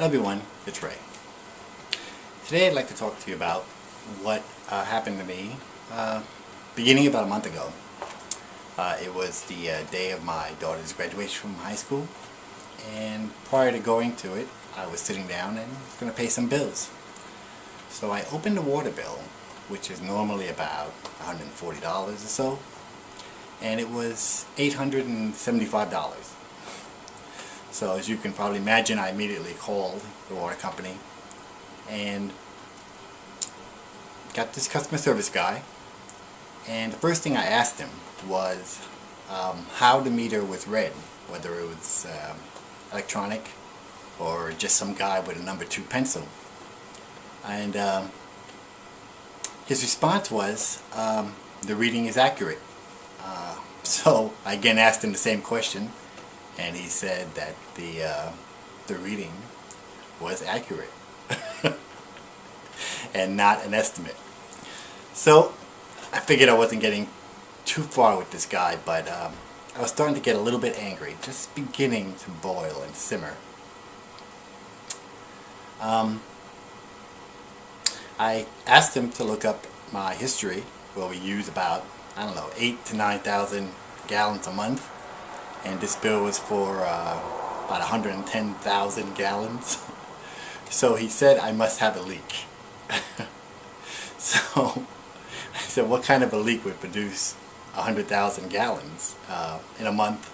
everyone, it's Ray. Today I'd like to talk to you about what happened to me beginning about a month ago. It was the day of my daughter's graduation from high school, and prior to going to it I was sitting down and was going to pay some bills. So I opened the water bill, which is normally about $140 or so, and it was $875. So as you can probably imagine, I immediately called the water company and got this customer service guy, and the first thing I asked him was how the meter was read, whether it was electronic or just some guy with a number 2 pencil. And his response was, the reading is accurate. So I again asked him the same question, and he said that the reading was accurate and not an estimate. So I figured I wasn't getting too far with this guy, but I was starting to get a little bit angry, just beginning to boil and simmer. I asked him to look up my history, where we use about, I don't know, 8,000 to 9,000 gallons a month, and this bill was for about 110,000 gallons. So he said I must have a leak. So I said, what kind of a leak would produce 100,000 gallons in a month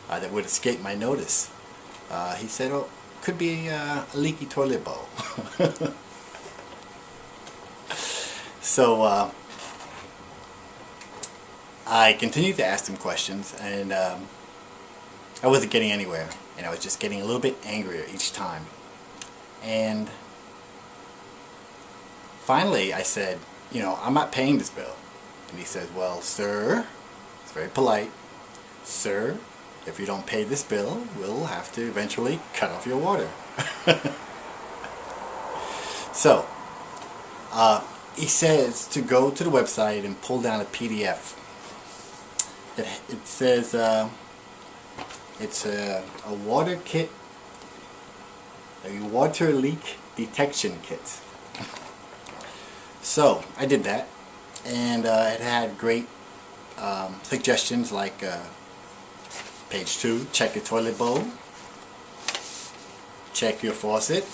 that would escape my notice? He said, oh, could be a leaky toilet bowl. So I continued to ask him questions, and I wasn't getting anywhere, and I was just getting a little bit angrier each time. And finally I said, you know, I'm not paying this bill. And he says, well, sir, it's very polite, sir, if you don't pay this bill, we'll have to eventually cut off your water. So he says to go to the website and pull down a PDF. It says it's a water kit, a water leak detection kit. So I did that, and it had great suggestions like page 2, check your toilet bowl, check your faucet,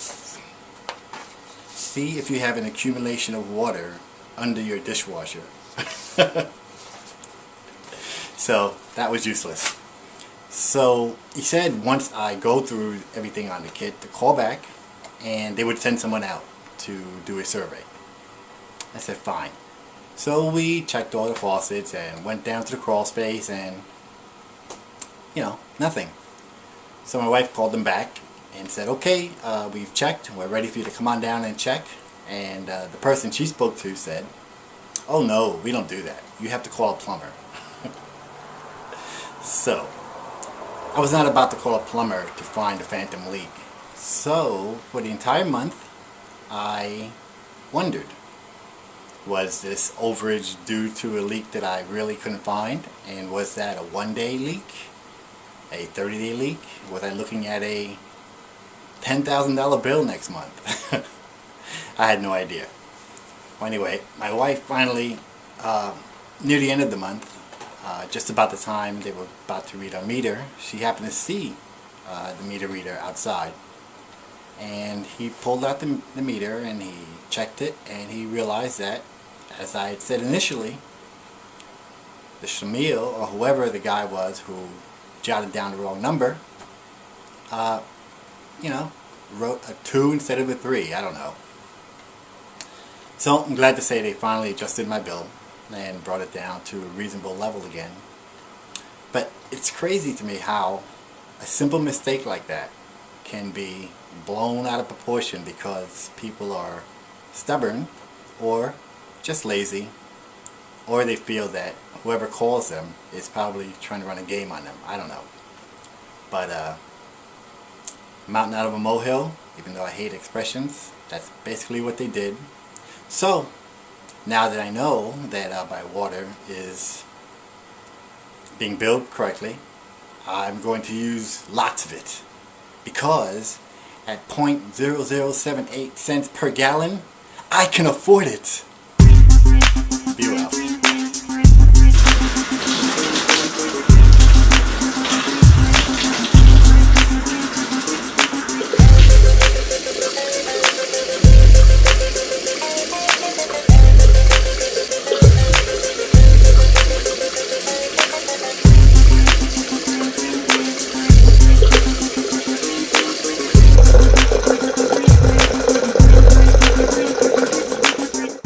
see if you have an accumulation of water under your dishwasher. So that was useless. So he said once I go through everything on the kit to call back, and they would send someone out to do a survey. I said fine. So we checked all the faucets and went down to the crawl space, and you know, nothing. So my wife called them back and said, okay, we've checked, we're ready for you to come on down and check. And the person she spoke to said, oh no, we don't do that, you have to call a plumber. So I was not about to call a plumber to find a phantom leak. So for the entire month I wondered, was this overage due to a leak that I really couldn't find? And was that a one-day leak? A 30-day leak? Was I looking at a $10,000 bill next month? I had no idea. Well, anyway, my wife finally, near the end of the month, just about the time they were about to read our meter, she happened to see the meter reader outside. And he pulled out the meter and he checked it, and he realized that, as I had said initially, the Shamil, or whoever the guy was who jotted down the wrong number, you know, wrote a 2 instead of a 3, I don't know. So I'm glad to say they finally adjusted my bill and brought it down to a reasonable level again. But it's crazy to me how a simple mistake like that can be blown out of proportion because people are stubborn, or just lazy, or they feel that whoever calls them is probably trying to run a game on them. I don't know. But mountain out of a molehill, even though I hate expressions, that's basically what they did. So now that I know that my water is being billed correctly, I'm going to use lots of it, because at 0.0078 cents per gallon, I can afford it. Be well.